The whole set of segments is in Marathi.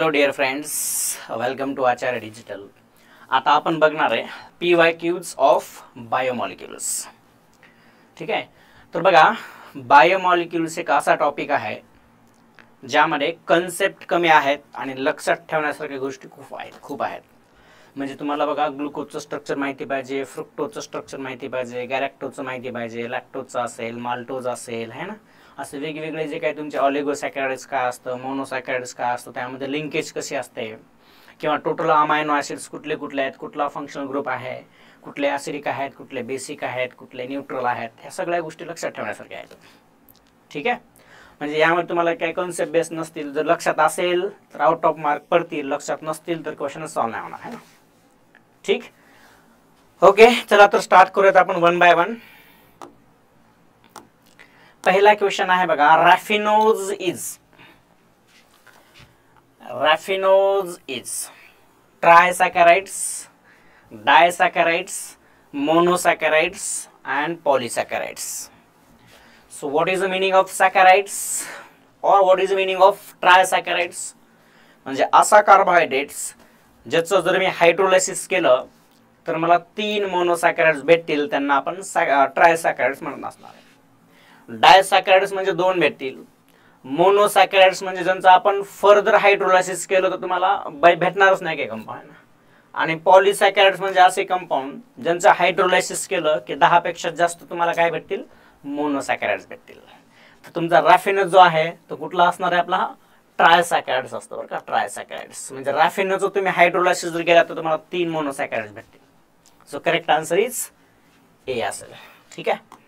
Hello dear friends, welcome to Acharya digital. आता आपण बघणार आहे PYQs ऑफ बायोमॉलिक्युल्स. ठीक आहे, तर बघा बायोमॉलिक्युल्स एक असा टॉपिक आहे ज्यामध्ये कन्सेप्ट कमी आहेत आणि लक्षात ठेवण्यासारख्या गोष्टी खूप आहेत. म्हणजे तुम्हाला बघा ग्लुकोजचं स्ट्रक्चर माहिती पाहिजे, फ्रुक्टोजचं स्ट्रक्चर माहिती पाहिजे, गॅरॅक्टोजचं माहिती पाहिजे, लॅक्टोजचं असेल, माल्टोज असेल, है ना. असे वेगवेगळे जे काही तुमचे ऑलिगोसॅकॅराइड्स काय असतं, मोनोसॅकॅराइड्स काय असतं, त्यामध्ये लिंकेज कशी असते, किंवा टोटल अमायनो ॲसिड्स कुठले कुठले आहेत, कुठला फंक्शनल ग्रुप आहे, कुठले ॲसिडिक आहेत, कुठले बेसिक आहेत, कुठले न्यूट्रल आहेत, ह्या सगळ्या गोष्टी लक्षात ठेवण्यासारख्या आहेत. ठीक आहे, म्हणजे यामध्ये तुम्हाला काही कॉन्सेप्ट बेस नसतील, जर लक्षात असेल तर आउट ऑफ मार्क पडतील, लक्षात नसतील तर क्वेश्चनच सॉल्व्ह नाही होणार, है ना. ठीक, ओके, चला तर स्टार्ट करूयात आपण वन बाय वन. पहिला क्वेश्चन आहे बघा, रॅफिनोज is ट्रायसॅकॅराइड्स, डायसॅकॅराइड्स, मोनोसॅकॅराइड्स and polysaccharides. So what is the meaning of saccharides or what is the meaning of trisaccharides? म्हणजे असा कार्बोहायड्रेट्स ज्याचं जर मी हायड्रोलायसिस केलं तर मला 3 मोनोसॅकॅराइड्स भेटतील, त्यांना आपण ट्रायसॅकॅराइड्स म्हणत असणार आहे. डायसॅकॅराइड्स म्हणजे 2 भेटतील. मोनोसॅकॅराइड्स म्हणजे ज्यांचं आपण फर्दर हायड्रोलायसिस केलं तर तुम्हाला भेटणारच नाही काही कंपाऊंड. आणि पॉलिसॅकॅराइड्स म्हणजे असे कंपाऊंड ज्यांचं हायड्रोलायसिस केलं की 10 पेक्षा जास्त तुम्हाला काय भेटतील, मोनोसॅकॅराइड्स भेटतील. तर तुमचा रॅफिनोज जो आहे तो कुठला असणार आहे, आपला ट्रायसॅकॅराइड्स असतो बरं का. ट्रायसॅकॅराइड्स म्हणजे रॅफिनोज तुम्ही हायड्रोलायसिस जर केला तर तुम्हाला 3 मोनोसॅकॅराइड्स भेटतील. So correct answer is A असेल. ठीक आहे,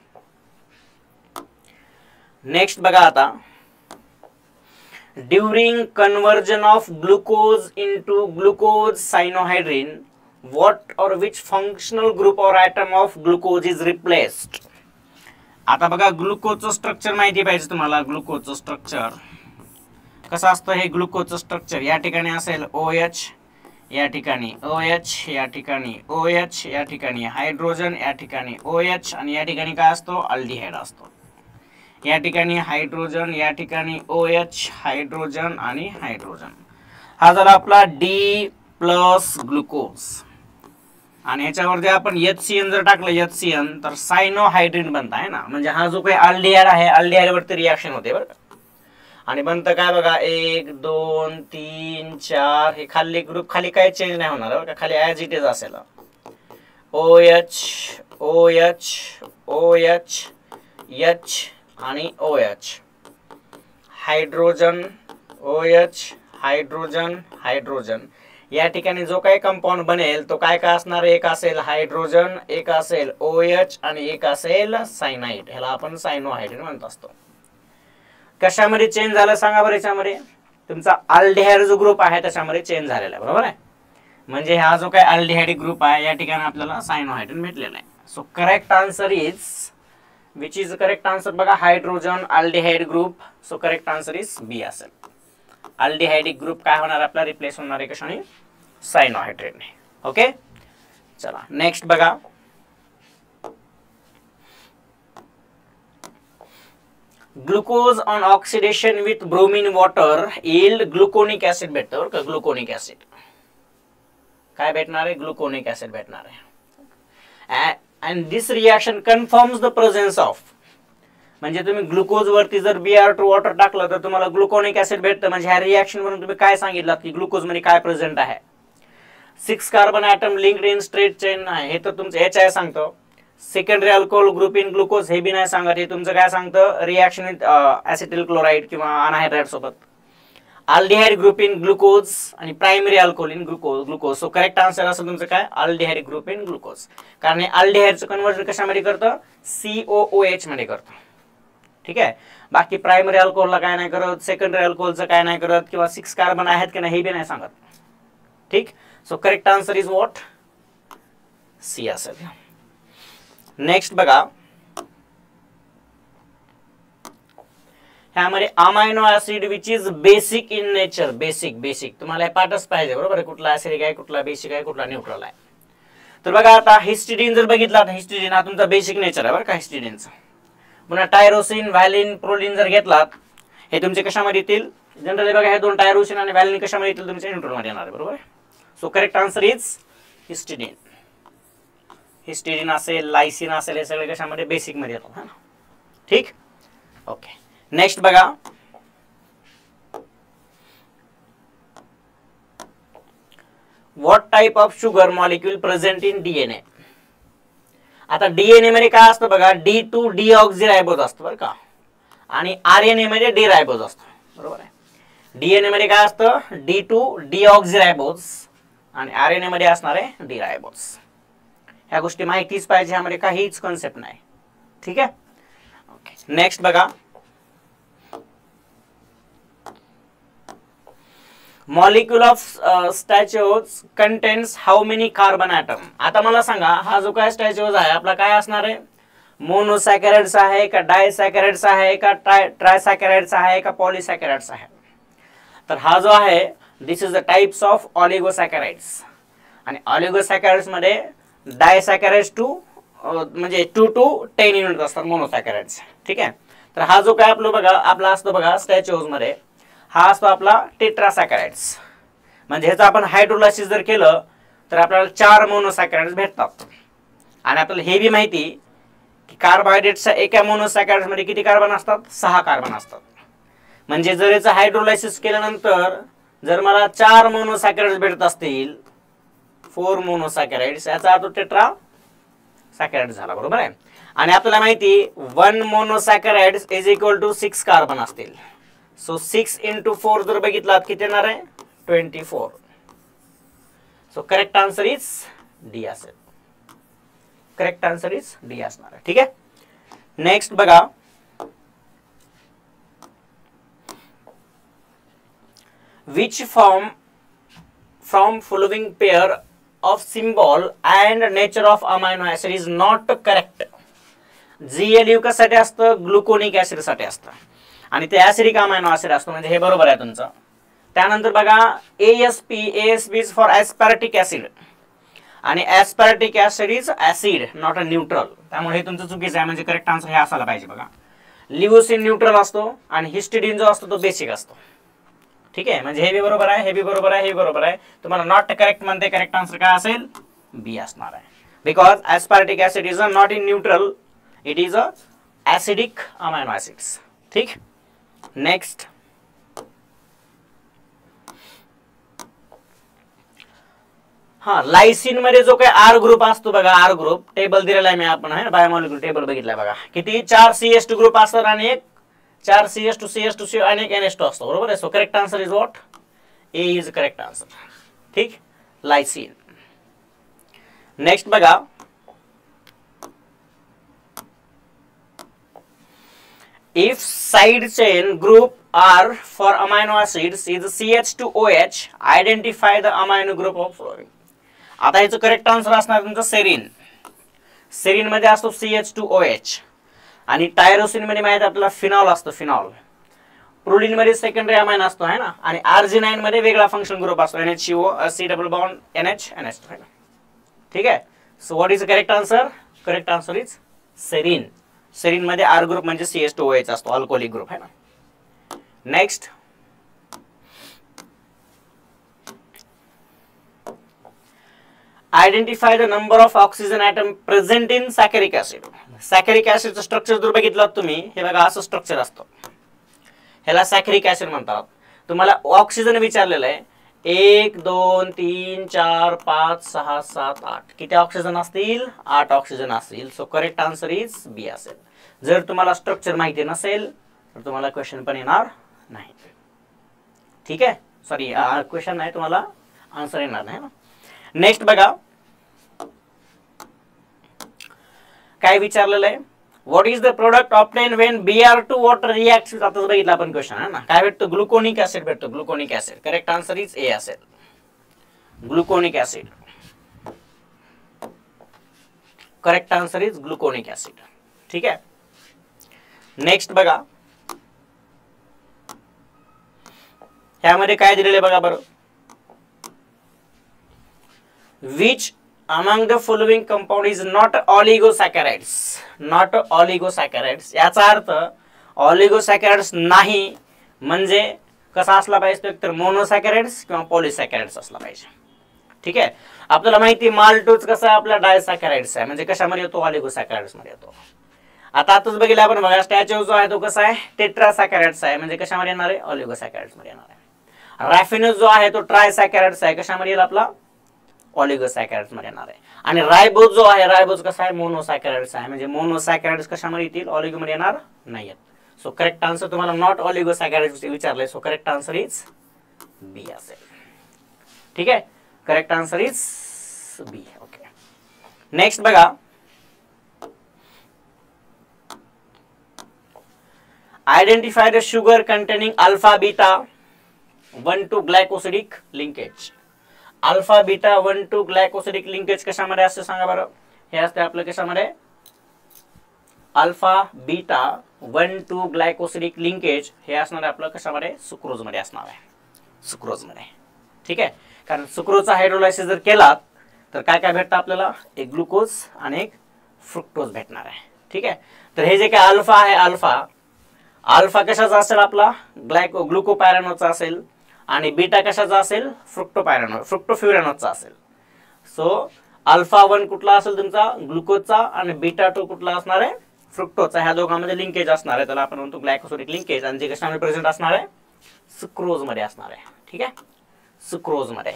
नेक्स्ट बघा आता, during conversion of glucose into glucose cyanohydrin, what or which functional group or atom of glucose is replaced? आता बघा ग्लुकोजचं स्ट्रक्चर माहिती पाहिजे तुम्हाला. ग्लुकोजचं स्ट्रक्चर कसं असतं, हे ग्लुकोजचं स्ट्रक्चर या ठिकाणी असेल OH, या ठिकाणी OH, या ठिकाणी OH, या ठिकाणी हायड्रोजन, या ठिकाणी OH, आणि या ठिकाणी काय असतो, अल्डिहाइड असतो. या ठिकाणी हायड्रोजन, या ठिकाणी OH, हायड्रोजन आणि हायड्रोजन. हा झाला आपला D प्लस ग्लुकोज. आणि ह्याच्यावरती आपण HCN जर टाकलं HCN तर सायनोहायड्रिन बनतं, आहे ना. म्हणजे हा जो काही अल्डिहाइड आहे, अल्डिहाइड वरती रिॲक्शन होते बरं का. आणि बनतं काय बघा, 1 2 3 4, हे खाली ग्रुप खाली काही चेंज नाही होणार बरं का, खाली ॲज इट इज असेल. OH OH OH H आणि OH, hydrogen OH, hydrogen hydrogen. या ठिकाणी जो काही कंपाऊंड बनेल तो काय काय असणार, एक असेल हायड्रोजन, एक असेल OH आणि एक असेल सायनाइड. ह्याला आपण सायनोहायड्रिन म्हणत असतो. कशामध्ये चेंज झालं सांगा बरं. याच्यामध्ये तुमचा अल्डिहाइड जो ग्रुप आहे त्याच्यामध्ये चेंज झालेला आहे, बरोबर आहे. म्हणजे हा जो काही अल्डिहाइड ग्रुप आहे या ठिकाणी आपल्याला सायनोहायड्रिन भेटलेला आहे. So correct answer is, which is correct answer बघा, hydrogen aldehyde group. So correct answer is B असेल. अल्डिहाइडिक ग्रुप काय होणार आपला, रिप्लेस होणार आहे कशाने, सायनोहायड्रिन. ओके, चला नेक्स्ट बघा, glucose on oxidation with bromine water yield gluconic acid भेटतं बरं का. ग्लुकोनिक ऍसिड काय भेटणार आहे, ग्लुकोनिक ऍसिड भेटणार आहे. and this reaction confirms the presence of, म्हणजे तुम्ही ग्लुकोज वरती जर Br2 वॉटर टाकलं तर तुम्हाला ग्लुकोनिक ऍसिड भेटतं. म्हणजे ह्या रिएक्शन वरून तुम्ही काय सांगितलं की ग्लुकोज मध्ये काय प्रेझेंट आहे, 6 carbon atom linked in straight chain आहे, हे तर तुमचं HI सांगतो. Secondary alcohol group in glucose हे बी नाही सांगत, हे तुमचं काय सांगतं, रिएक्शन विथ ॲसिटिल क्लोराइड किंवा अनहायड्राइड सोबत. अल्डिहाइड ग्रुप इन ग्लुकोज आणि primary alcohol in glucose. So correct answer असं तुमचं काय, अल्डिहाइड ग्रुप इन ग्लुकोज. कारण हे अल्डिहाइडचं कन्वर्जन कशामध्ये करतं, COOH मध्ये करतं. ठीक आहे, बाकी प्रायमरी अल्कोहोलला काय नाही करत, सेकंडरी अल्कोहोलचं काय नाही करत, किंवा 6 कार्बन आहेत की नाही हे बी नाही सांगत. ठीक, so correct answer is what, C असेल. नेक्स्ट बघा, ह्यामध्ये amino acid which is basic in nature. Basic तुम्हाला हे पाठच पाहिजे, बरोबर आहे. कुठला ऍसिडिक आहे, कुठला बेसिक आहे, कुठला न्यूट्रल आहे. तर बघा आता हिस्टिडीन जर बघितला तर हिस्टिडीन हा तुमचा बेसिक नेचर आहे बरं का, हिस्टिडीनचा. पुन्हा टायरोसिन, व्हॅलिन, प्रोलिन जर घेतलात हे तुमचे कशामध्ये येतील, जनरली बघा हे दोन टायरोसिन आणि व्हॅलिन कशामध्ये येतील तुमच्या न्यूट्रल मध्ये येणार आहे, बरोबर आहे. So correct answer is histidine. Histidine असेल, लायसिन असेल, हे सगळे कशामध्ये बेसिक मध्ये येतात है ना. ठीक, ओके. नेक्स्ट बघा, what type of sugar molecule present in DNA. आता डीएनए मध्ये काय असतं बघा, D2 डीऑक्झिरायबोज असतं बरं का, आणि आरएनए मध्ये डीरायबोज असतं, बरोबर आहे. डीएनए मध्ये काय असतं, D2 डीऑक्झिरायबोज आणि आरएनए मध्ये असणार आहे डीरायबोज. ह्या गोष्टी माहितीच पाहिजे, ह्यामध्ये काहीच कॉन्सेप्ट नाही. ठीक आहे, ओके. नेक्स्ट बघा, molecule of statues contains how many carbon atom. आता मला सांगा, हा जो काय स्टॅच्यूज आहे आपला काय असणार आहे, मोनोसॅकॅराइड्स आहे का डायसॅकॅराइड्स आहे का ट्रायसॅकॅराइड्स आहे का पॉलिसॅकॅराइड्स आहे. तर हा जो आहे दिस इज द टाइप्स ऑफ ऑलिगोसॅकॅराइड्स. आणि ऑलिगोसॅकॅराइड्स मध्ये डायसॅकॅराइड्स म्हणजे 2 to 10 युनिट असतात मोनोसॅकॅराइड्स. ठीक आहे, तर हा जो काय आपला असतो बघा स्टॅच्यूज मध्ये, हा असतो आपला टेट्रासॅकॅराइड्स. म्हणजे ह्याचं आपण हायड्रोलायसिस जर केलं तर आपल्याला 4 मोनोसॅकॅराइड्स भेटतात. आणि आपल्याला हे बी माहिती की कार्बोहायड्रेटच्या एका मोनोसॅकॅराइड्स मध्ये किती कार्बन असतात, 6 कार्बन असतात. म्हणजे जर याचं हायड्रोलायसिस केल्यानंतर जर मला 4 मोनोसॅकॅराइड्स भेटत असतील, 4 मोनोसॅकॅराइड्स, याचा अर्थ टेट्रासॅकॅराइड झाला, बरोबर आहे. आणि आपल्याला माहिती 1 मोनोसॅकॅराइड्स इज इक्वल टू 6 कार्बन असतील. सो 6 into 4 जर बघितलात किती येणार आहे, 24. So correct answer is D असेल. करेक्ट आन्सर इज डी असणार आहे. ठीक आहे, नेक्स्ट बघा, which from following pair of symbol and nature of amino acid is not correct. GLU कशासाठी असतं, ग्लुकोनिक ऍसिड साठी असतं, आणि ते ऍसिडिक अमायनो ऍसिड असतो, म्हणजे हे बरोबर आहे तुमचं. त्यानंतर बघा ASP is for aspartic acid, आणि aspartic acid is acid not a neutral. त्यामुळे हे तुमचं चुकीचं आहे, म्हणजे करेक्ट आन्सर हे असायला पाहिजे बघा. लिओसिन न्यूट्रल असतो आणि हिस्टिडीन जो असतो तो बेसिक असतो. ठीक आहे, म्हणजे हे बी बरोबर आहे, हे बी बरोबर आहे, हे बरोबर आहे. तुम्हाला नॉट करेक्ट म्हणते, करेक्ट आन्सर काय असेल, बी असणार आहे. Because aspartic acid is not in neutral, it is a acidic amino acids. ठीक, नेक्स्ट, हा लायसिन मध्ये जो काही आर ग्रुप असतो बघा, आर ग्रुप टेबल दिलेला आहे मी, आपण आहे बायोमॉलिक्यूल टेबल बघितलाय बघा, किती 4 CH2 ग्रुप असतात आणि एक 4 CH2 आणि एक NH2 असतो, बरोबर आहे. So correct answer is what, A is correct answer. ठीक, लायसिन. नेक्स्ट बघा, if side chain group R for amino acids is CH2OH, identify the amino group of following. आता याचं करेक्ट आन्सर असणार तुमचं सेरीन. सेरीन मध्ये असतो CH2OH, आणि टायरोसिन मध्ये माहिती आपल्याला फिनॉल असतो, फिनॉल. प्रोलीन मध्ये सेकंडरी अमाइन असतो है ना, आणि आर्जिनाइन मध्ये वेगळा फंक्शन ग्रुप असतो, NHCO C double bond NH NH है ना. ठीक आहे, so what is the correct answer, correct answer is serine. Serine मध्ये आर ग्रुप म्हणजे CH2OH असतो, अल्कोहोलिक ग्रुप है ना. Next, identify the number of oxygen atom present in saccharic acid. Saccharic ऍसिडचं स्ट्रक्चर जर बघितलं तुम्ही, हे बघा असं स्ट्रक्चर असतं, ह्याला सॅकॅरिक ऍसिड म्हणतात. तुम्हाला ऑक्सिजन विचारलेलं आहे, 1 2 3 4 5 6 7 8, किती ऑक्सिजन असतील, 8 ऑक्सिजन असतील. So correct answer is B असेल. जर तुम्हाला स्ट्रक्चर माहिती नसेल तर तुम्हाला क्वेश्चन पण येणार नाही. ठीक आहे, सॉरी क्वेश्चन नाही, तुम्हाला आन्सर येणार नाही ना. नेक्स्ट बघा, काय विचारलेलं आहे, what is the product obtain when Br2 water reacts. आता बघितलं आपण क्वेश्चन आहे ना, काय भेटतो, ग्लुकोनिक ऍसिड भेटतो, gluconic acid. Correct answer is A असेल, gluconic acid. Correct answer is gluconic acid. ठीक आहे, नेक्स्ट बघा, ह्यामध्ये काय दिलेलं आहे बघा बरं, which among the following compound is not oligosaccharides. Not oligosaccharides याचा अर्थ oligosaccharides नाही, म्हणजे कसा असला पाहिजे, तर मोनोसॅकॅराइड्स किंवा पॉलिसॅकॅराइड्स असला पाहिजे. ठीक आहे. आपल्याला माहिती माल्टोज कसा आहे आपला डायसॅकॅराइड्स आहे, म्हणजे कशामध्ये येतो, ऑलिगोसॅकॅराइड्स मध्ये येतो. आताच बघितलं आपण बघा, स्टॅच्यू जो आहे तो कसा आहे, टेट्रासॅकॅराइड्स आहे, म्हणजे कशामध्ये येणार आहे, ऑलिगोसॅकॅराइड्स मध्ये येणार आहे. रॅफिनोज जो आहे तो ट्रायसॅकॅराइड्स आहे, कशामध्ये येईल आपला, ऑलिगोसॅकॅराइड्स मध्ये येणार आहे. आणि रायबोज जो आहे, रायबोज कसा आहे, मोनोसॅकॅराइड्स आहे, म्हणजे मोनोसॅकॅराइड्स कशामध्ये येतील, ऑलिगो मध्ये येणार नाहीत. सो करेक्ट आन्सर तुम्हाला नॉट ऑलिगोसॅकॅराइड्स विचारलंय, so correct answer is B असेल. ठीक आहे, correct answer is B. Okay, next बघा, identify the sugar containing alpha beta 1 to glycosidic linkage. Alpha beta 1 to glycosidic linkage कशामध्ये असते सांगा बरं. हे असते आपलं कशामध्ये, alpha beta 1 to glycosidic linkage हे असणार आहे आपलं कशामध्ये, सुक्रोज मध्ये असणार आहे, सुक्रोज मध्ये. ठीक आहे, कारण सुक्रोजचा हायड्रोलायसिस जर केला तर काय काय भेटतं आपल्याला, एक ग्लुकोज आणि एक फ्रुक्टोज भेटणार आहे. ठीक आहे, तर हे जे काय अल्फा आहे, अल्फा कशाचा असेल आपला, ग्लुकोपायरानोचा असेल, आणि बीटा कशाचा असेल, फ्रुक्टोफ्युरानोचा असेल. सो अल्फा 1 कुठला असेल तुमचा, ग्लुकोजचा, आणि बीटा 2 कुठला असणार आहे, फ्रुक्टोजचा. ह्या दोघांमध्ये लिंकेज असणार आहे, त्याला आपण म्हणतो ग्लायकोसिडिक लिंकेज, आणि जे कशामध्ये प्रेझेंट असणार आहे, सुक्रोज मध्ये असणार आहे. ठीक आहे, सुक्रोज मध्ये.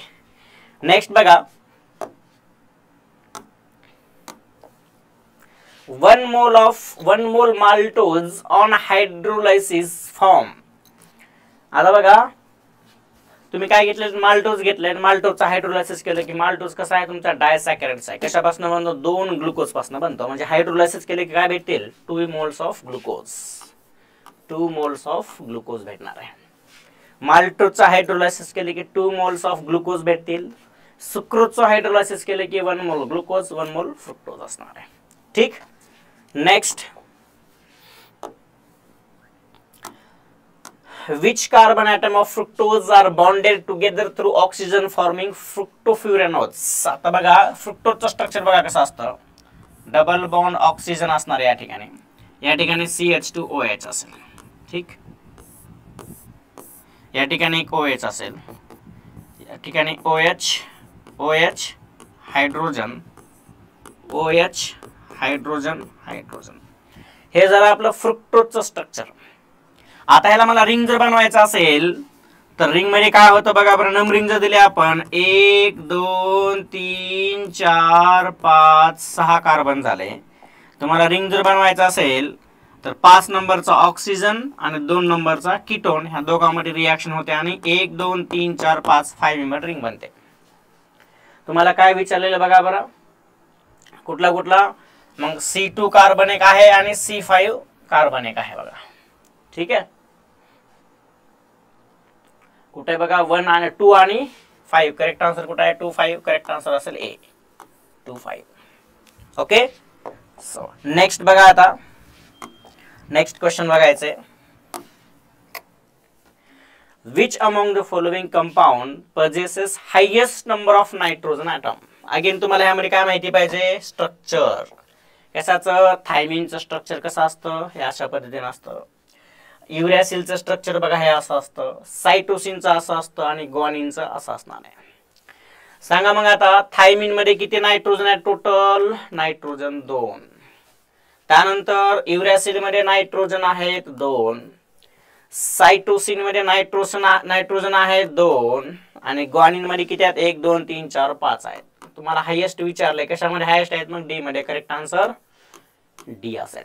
नेक्स्ट बघा, 1 mole maltose on hydrolysis form. आता बघा, तुम्ही काय घेतले, माल्टोज घेतले, माल्टोजचा हायड्रोलायसिस केलं की माल्टोज कसा आहे तुमचा, डायसॅकॅराइड्स आहे. कशापासून बनतो, 2 ग्लुकोज पासून बनतो, म्हणजे हायड्रोलायसिस केले की काय भेटेल, 2 moles of glucose, 2 moles of glucose भेटणार आहे. माल्टोजचा हायड्रोलायसिस केले की 2 moles ऑफ ग्लुकोज भेटतील. सुक्रोजचा हायड्रोलायसिस केले की 1 mole ग्लुकोज, 1 mole फ्रुक्टोज असणार आहे. ठीक, next, which carbon atom of fructose are bonded together through oxygen forming fructofuranones. आता बघा, फ्रुक्टोजचं स्ट्रक्चर बघा कसं असतं, डबल बॉन्ड ऑक्सिजन असणार या ठिकाणी, या ठिकाणी CH2OH असेल. ठीक, या ठिकाणी एक OH असेल, या ठिकाणी OH hydrogen, OH hydrogen, hydrogen. हे जरा आपलं फ्रुक्टोजचं स्ट्रक्चर. आता ह्याला मला रिंग जर बनवायचं असेल तर रिंग मध्ये काय होतं बघा बरं, नंबरिंग जर दिले आपण 1 2 3 4 5 6 कार्बन झाले. तुम्हाला रिंग जर बनवायचं असेल तर 5 नंबरचा ऑक्सिजन आणि 2 नंबरचा कीटोन ह्या दोघांमध्ये रिएक्शन होते आणि 1 2 3 4 5 5 मेंबर रिंग बनते. तुम्हाला काय विचारलेलं बघा बरं, कुठला कुठला, मग C2 कार्बन एक आहे आणि C5 कार्बन एक आहे बघा. ठीक आहे, कुठे बघा 1 आणि 2 आणि 5, करेक्ट आन्सर कुठे आहे, 2 5, करेक्ट आन्सर असेल ए, 2 5. ओके, सो नेक्स्ट बघा, आता नेक्स्ट क्वेश्चन बघायचे. which among the following compound possesses highest number of nitrogen atom. Again तुम्हाला ह्यामध्ये काय माहिती पाहिजे, स्ट्रक्चर कशाचं, थायमिनचं स्ट्रक्चर कसं असतं, हे अशा पद्धतीने असतं. युरॅसिलचं स्ट्रक्चर बघा हे असं असतं, सायटोसिनचं असं असतं, आणि ग्वानिनचं असं असणार आहे. सांगा मग आता, थायमिन मध्ये किती नायट्रोजन आहे टोटल, नायट्रोजन 2. त्यानंतर युरॅसिल मध्ये नायट्रोजन आहेत 2, सायटोसिन मध्ये नायट्रोजन आहे 2, आणि ग्वानिन मध्ये किती आहेत, 1 2 3 4 5 आहेत. तुम्हाला हायेस्ट विचारलंय, कशामध्ये हायेस्ट आहेत, मग डी मध्ये. करेक्ट आन्सर डी असेल.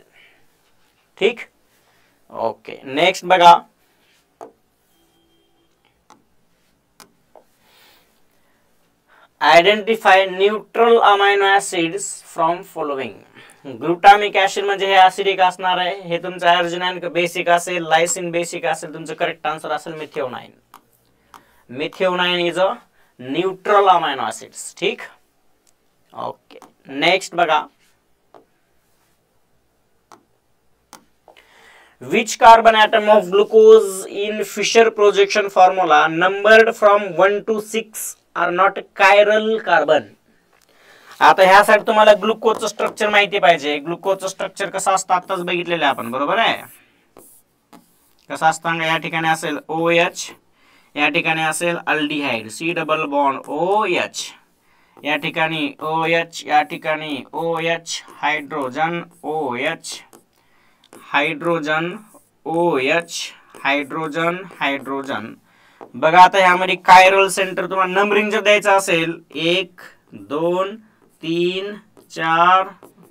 ठीक, ओके, नेक्स्ट बघा, identify neutral amino acids from following. Glutamic acid म्हणजे हे ऍसिडिक असणार आहे, हे तुमचं अर्जिनाइन बेसिक असेल, लायसिन बेसिक असेल. तुमचं करेक्ट आन्सर असेल methionine. Methionine is a neutral amino acids. ठीक, ओके, नेक्स्ट बघा, which carbon atom of glucose in Fisher projection formula numbered from 1 to 6 are not chiral carbon. आता ह्यासाठी तुम्हाला ग्लुकोजचं स्ट्रक्चर माहिती पाहिजे. ग्लुकोजचं स्ट्रक्चर कसं असतं आताच बघितलेलं आपण, बरोबर आहे. कसं असतं, या ठिकाणी असेल OH या ठिकाणी असेल aldehyde C double bond OH, या ठिकाणी OH, या ठिकाणी OH, hydrogen OH, hydrogen OH, hydrogen hydrogen. बघा आता ह्यामध्ये कायरल सेंटर तुम्हाला नंबरिंग जर द्यायचं असेल 1 2 3 4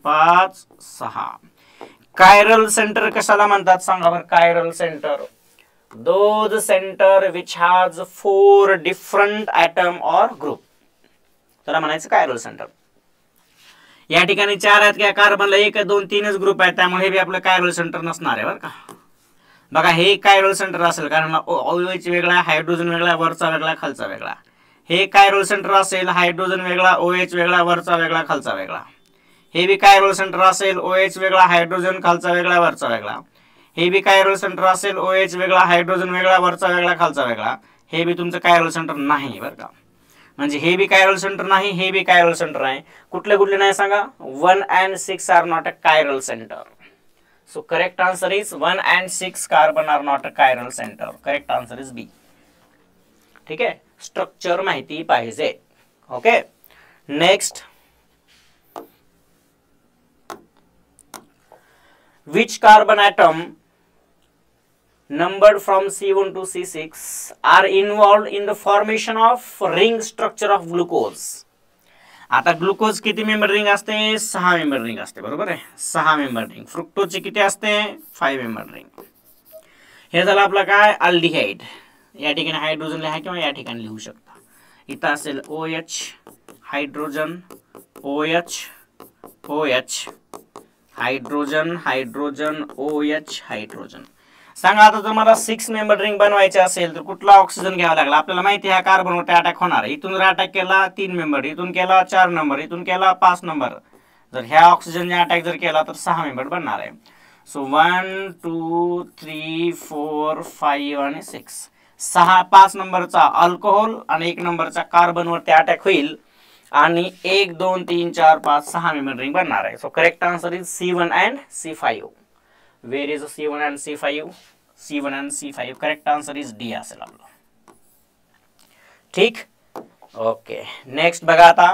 5 6. कायरल सेंटर कशाला म्हणतात सांगा बरं. Chiral centre those center which has 4 different atom or group, त्याला म्हणायचं कायरल सेंटर. या ठिकाणी 4 आहेत का कार्बनला 1 2 3च ग्रुप आहे, त्यामुळे हे बी आपलं कायरल सेंटर नसणार आहे बरं का. बघा हे कायरल सेंटर असेल कारण OH वेगळा, हायड्रोजन वेगळा, वरचा वेगळा, खालचा वेगळा. हे कायरल सेंटर असेल, हायड्रोजन वेगळा, OH वेगळा, वरचा वेगळा, खालचा वेगळा. हे बी कायरल सेंटर असेल, OH वेगळा, हायड्रोजन खालचा वेगळा, वरचा वेगळा. हे बी कायरल सेंटर असेल, OH वेगळा, हायड्रोजन वेगळा, वरचा वेगळा, खालचा वेगळा. हे बी तुमचं कायरल सेंटर नाही बरं का. म्हणजे हे बी कायरल सेंटर नाही, हे बी कायरल सेंटर आहे. कुठले कुठले नाही सांगा. 1 and 6 are not a chiral centre. So correct answer is 1 and 6 carbon are not a chiral center. Correct answer is B. ठीक है, स्ट्रक्चर माहिती पाहिजे. Okay, next. Which carbon atom numbered from C1 to C6 are involved in the formation of ring structure of glucose? आता ग्लुकोज किती मेंबर रिंग असते. 6 मेंबर रिंग असते बरोबर आहे. 6 मेंबर रिंग. फ्रुक्टोजची किती असते 5 मेंबर रिंग. हे झालं आपलं काय अल्डिहाइड. या ठिकाणी हायड्रोजन लिहा किंवा या ठिकाणी लिहू शकता. इथं असेल OH, hydrogen, OH, OH, hydrogen, hydrogen, OH, hydrogen. सांगा आता तुम्हाला 6 मेंबर रिंग बनवायचे असेल तर कुठला ऑक्सिजन घ्यावा लागला. आपल्याला माहिती आहे कार्बनवरती अटॅक होणार आहे. इथून जर अटॅक केला 3 मेंबर, इथून केला 4 नंबर, इथून केला 5 नंबर. जर ह्या ऑक्सिजनने अटॅक जर केला तर 6 मेंबर बनणार आहे. सो 1 2 3 4 5 आणि 6. 5 नंबरचा अल्कोहोल आणि 1 नंबरचा कार्बनवरती अटॅक होईल आणि 1 2 3 4 5 6 मेंबर रिंग बनणार आहे. So correct answer is C1 and C5. Where is C1 and C5? C1 and C5. Correct answer is D असेल आपलं. ठीक. ओके, नेक्स्ट बघा आता.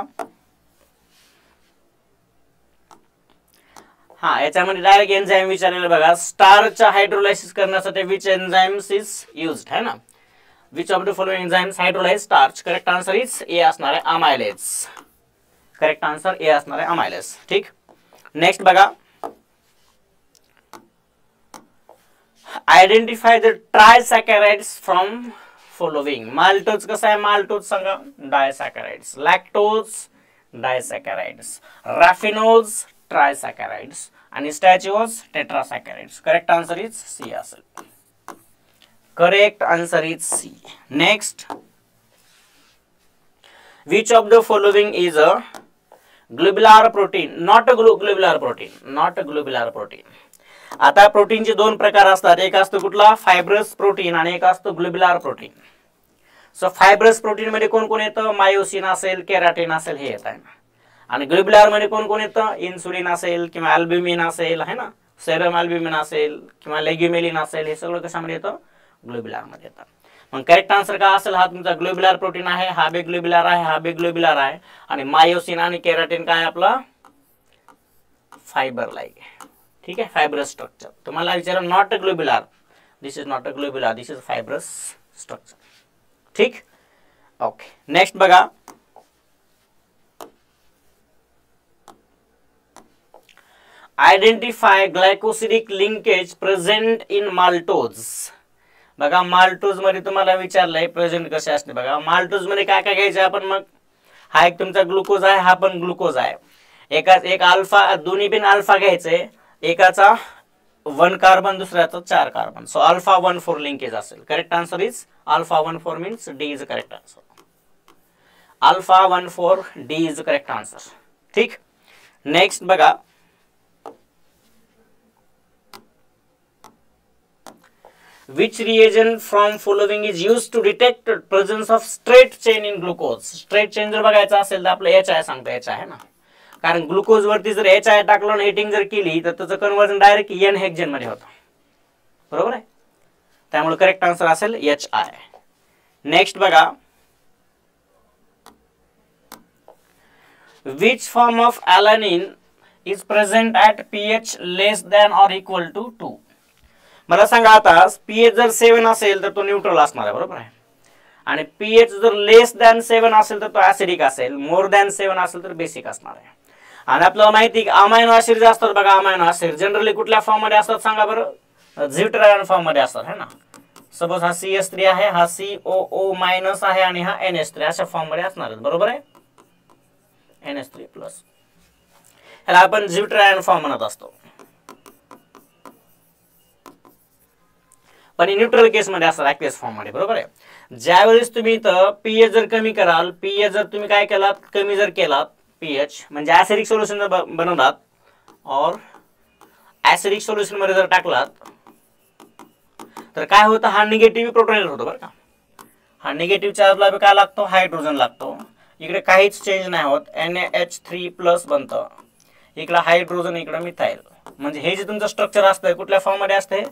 हा याच्यामध्ये डायरेक्ट एन्झाइम विचारलेलं बघा. स्टारचा हायड्रोलायसिस करण्यासाठी विच एन्झाइम्स इज युज्ड है ना. Which of the following enzymes hydrolyse starch. Correct answer is A असणार आहे अमायलेज. करेक्ट आन्सर ए असणार आहे अमायलेज. ठीक. नेक्स्ट बघा. Identify the trisaccharides from following. Maltose कसा आहे माल्टोज सांगा. डायसॅकॅराइड्स. लॅक्टोज डायसॅकॅराइड्स. रॅफिनोज ट्रायसॅकॅराइड्स आणि stachyose tetrasaccharides. Correct answer is C असेल. Correct answer is C. Next. Which of the following is a globular protein not a globular protein. Not a globular protein. आता प्रोटीनचे 2 प्रकार असतात. एक असतो कुठला फायब्रस प्रोटीन आणि एक असतो globular protein. So fibrous protein मध्ये कोण कोण येतं. मायोसिन असेल, केराटिन असेल हे येत आहे ना. आणि ग्लोब्युलर मध्ये कोण कोण येतं. इन्सुलिन असेल किंवा अल्ब्युमिन असेल है ना. सेरम अल्ब्युमिन असेल किंवा लेग्युमेलिन असेल. हे सगळं कशामध्ये येतं ग्लोब्युलर मध्ये येतं. मग करेक्ट आन्सर काय असेल. हा तुमचा ग्लोब्युलर प्रोटीन आहे, हा बी ग्लोब्युलर आहे, हा बी ग्लोब्युलर आहे. आणि मायोसिन आणि केराटिन काय आपला फायबर लाईक आहे. ठीक आहे, फायब्रस स्ट्रक्चर. तुम्हाला विचारा not a globular. This is not a globular, this is fibrous structure. ठीक. ओके, नेक्स्ट बघा. Identify glycosidic linkage present in maltose. बघा माल्टोज मध्ये तुम्हाला विचारलंय प्रेझेंट कसे असते. बघा माल्टोज मध्ये काय काय घ्यायचं आपण. मग हा एक तुमचा ग्लुकोज आहे, हा पण ग्लुकोज आहे. एक अल्फा, दोन्ही पण अल्फा घ्यायचे. एकाचा 1 कार्बन, दुसऱ्याचा 4 कार्बन. सो अल्फा 1,4 लिंकेज असेल. Correct answer is alpha 1,4 means D is correct answer. Alpha 1,4 D is correct answer. ठीक. नेक्स्ट बघा. Which reagent from following is used to detect presence of straight chain in glucose? Straight chain जर बघायचा असेल तर आपलं HI सांगतो. HI आहे ना. कारण ग्लुकोज वरती जर HI टाकलं आणि हिटिंग जर केली तर त्याचं कन्वर्जन डायरेक्ट N हेक्झेन मध्ये होतं. बरोबर आहे. त्यामुळे करेक्ट आन्सर असेल HI. नेक्स्ट बघा, which form of alanine is present at pH less than or equal to 2? मला सांगा आता pH जर 7 असेल तर तो न्यूट्रल असणार आहे, बरोबर आहे. आणि pH जर लेस दॅन 7 असेल तर तो ऍसिडिक असेल, मोर दॅन 7 असेल तर बेसिक असणार आहे. आणि आपल्याला माहिती की अमायनो ऍसिड जे असतात बघा, अमायनो ऍसिड जनरली कुठल्या फॉर्म मध्ये असतात सांगा बरं, झिट्रायन फॉर्म मध्ये असतात है ना. सपोज हा CS3 आहे, हा COO मायनस आहे आणि हा NH3 अशा फॉर्म मध्ये असणार आहे, बरोबर आहे. NH3 प्लस ह्याला आपण झिट्रायन फॉर्म म्हणत असतो. पण न्यूट्रल केस मध्ये असतात ऍक्वियस फॉर्म मध्ये, बरोबर आहे. ज्यावेळेस तुम्ही इथं pH जर कमी कराल, pH जर तुम्ही काय केलात, कमी जर केलात pH म्हणजे ऍसिडिक सोल्युशन जर बनवलात और ऍसिडिक सोल्युशन मध्ये जर टाकलात तर काय होतं, हा निगेटिव्ह प्रोटॉन होतो बरं का. हा निगेटिव्ह चार्जला काय लागतो, हायड्रोजन लागतो. इकडे काहीच चेंज नाही होत, NH3 प्लस बनतं. इकडे हायड्रोजन, इकडे मिथाइल. म्हणजे हे जे तुमचं स्ट्रक्चर असतं कुठल्या फॉर्म मध्ये असते,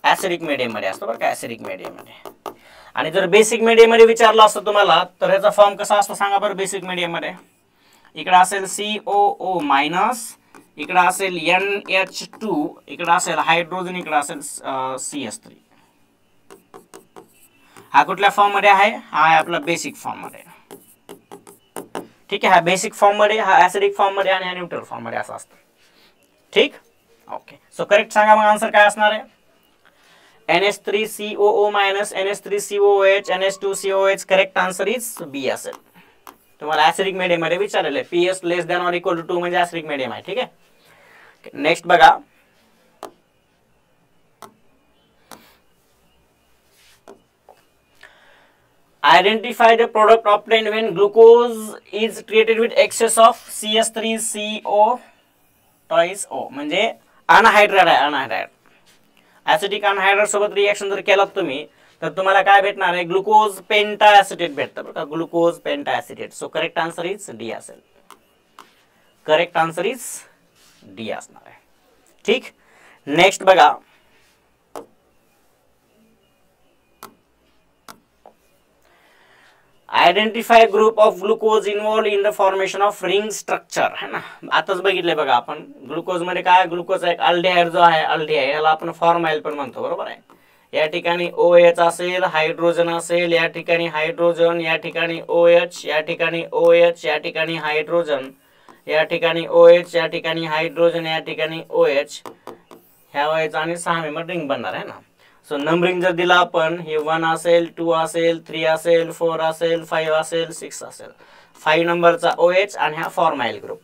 ऍसिडिक मीडियम मध्ये असतं बरं का, ऍसिडिक मीडियम मध्ये. आणि जर बेसिक मीडियम मध्ये विचारलं असतं तुम्हाला तर ह्याचा फॉर्म कसा असतो सांगा बरं. बेसिक मीडियम मध्ये इकडे असेल COO मायनस, इकडे असेल NH2, इकडे असेल हायड्रोजन, इकडे असेल CS3. हा कुठल्या फॉर्म मध्ये आहे, हा आहे आपला बेसिक फॉर्म मध्ये. ठीक आहे, हा बेसिक फॉर्म मध्ये, हा ऍसिडिक फॉर्म मध्ये आणि हा न्यूट्रल फॉर्म मध्ये असं असतं. ठीक, ओके. सो करेक्ट सांगा मग आन्सर काय असणार आहे. NH3COO minus NH3COOH NH2COH. Correct answer is B असेल. तुम्हाला ऍसिडिक मीडियम मध्ये विचारलेलं आहे, pH less than or equal to 2 म्हणजे ऍसिडिक मीडियम आहे. ठीक आहे, नेक्स्ट बघा, identify the product obtained when glucose is treated with excess of CS3CO twice O. म्हणजे अनहायड्राइड आहे, अनहायड्राइड ऍसिडिक अनहायड्राइड सोबत रिएक्शन जर केलात तुम्ही तर तुम्हाला काय भेटणार आहे, ग्लुकोज पेंटा ऍसिटेट भेटतं बरं का, ग्लुकोज पेंटा acetate. So correct answer is D असेल. करेक्ट आन्सर इज डी असणार आहे. ठीक, नेक्स्ट बघा, identify group of glucose involve in the formation of ring structure है ना. आताच बघितलंय बघा आपण, ग्लुकोज मध्ये काय, ग्लुकोज एक अल्डिहाइड जो आहे, अल्डिहाइड याला आपण फॉर्माइल पण म्हणतो, बरोबर आहे. या ठिकाणी OH असेल, हायड्रोजन असेल, या ठिकाणी हायड्रोजन, या ठिकाणी OH, या ठिकाणी OH, या ठिकाणी हायड्रोजन, या ठिकाणी OH, या ठिकाणी हायड्रोजन, या ठिकाणी OH. ह्या वेळेचा आणि 6 मेंबर रिंग बनणार आहे ना. सो नंबरिंग जर दिला आपण, हे 1 असेल, 2 असेल, 3 असेल, 4 असेल, 5 असेल, 6 असेल. 5 नंबरचा OH आणि हा formyl group,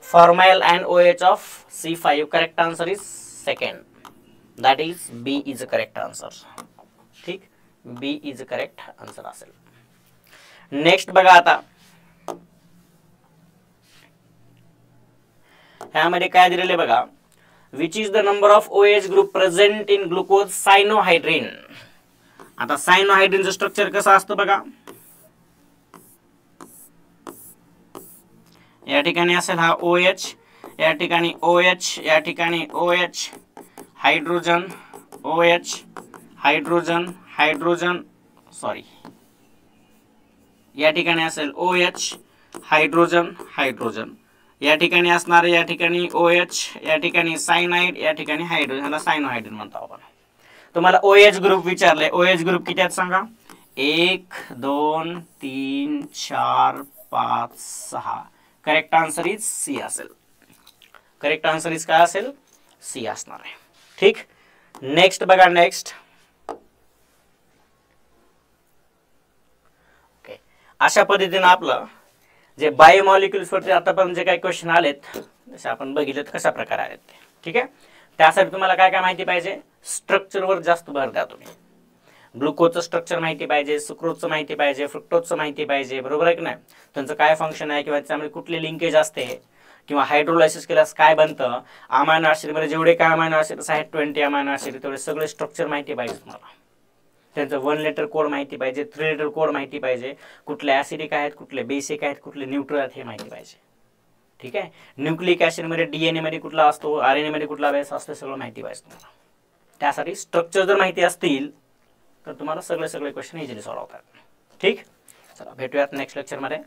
formyl and OH of C5. Correct answer is second, that is B is a correct answer. ठीक, B is a correct answer असेल. नेक्स्ट बघा आता, ह्यामध्ये काय दिलेले बघा, which is the number of OH group present in glucose cyanohydrin. आता cyanohydrin स्ट्रक्चर कसं असतं बघा, या ठिकाणी असेल हा OH, या ठिकाणी OH, या ठिकाणी OH, hydrogen, OH, hydrogen, hydrogen, sorry, या ठिकाणी असेल OH, हायड्रोजन, हायड्रोजन, या ठिकाणी असणार, या ठिकाणी OH, या ठिकाणी सायनाइड, या ठिकाणी हायड्रोजन, ह्याला सायनोहायड्रिन म्हणतो आपण. तुम्हाला OH ग्रुप विचारले, OH ग्रुप किती आहेत सांगा, 1 2 3 4 5 6. करेक्ट आन्सर इज सी असेल. करेक्ट आन्सर इज काय असेल, सी असणार आहे. ठीक, नेक्स्ट बघा, नेक्स्ट ओके. अशा पद्धतीने आपलं जे बायोमॉलिक्युल्स वरती आतापर्यंत जे काही क्वेश्चन आलेत जसे आपण बघितलेत कशा प्रकारे आलेत ते. ठीक आहे, त्यासाठी तुम्हाला काय काय माहिती पाहिजे, स्ट्रक्चरवर जास्त भर द्या तुम्ही. ग्लुकोजचं स्ट्रक्चर माहिती पाहिजे, सुक्रोजचं माहिती पाहिजे, फ्रुक्टोजचं माहिती पाहिजे, बरोबर आहे की नाही. त्यांचं काय फंक्शन आहे किंवा त्याच्यामध्ये कुठले लिंकेज असते किंवा हायड्रोलायसिस केल्यास काय बनतं. अमायनो ऍसिडमध्ये जेवढे काय अमायनो ऍसिड्स आहेत 20 अमायनो ऍसिड, तेवढे सगळे स्ट्रक्चर माहिती पाहिजे तुम्हाला. त्यांचं 1 लेटर कोड माहिती पाहिजे, 3 लेटर कोड माहिती पाहिजे, कुठले ऍसिडिक आहेत, कुठले बेसिक आहेत, कुठले न्यूट्रल आहेत हे माहिती पाहिजे. ठीक आहे, न्यूक्लिक ऍसिडमध्ये DNA मध्ये कुठला असतो, RNA मध्ये कुठला बेस असतो, सगळं माहिती पाहिजे तुम्हाला. त्यासाठी स्ट्रक्चर जर माहिती असतील तर तुम्हाला सगळे क्वेश्चन इझिली सॉल्व्ह होतात. ठीक, चला भेटूयात नेक्स्ट लेक्चरमध्ये.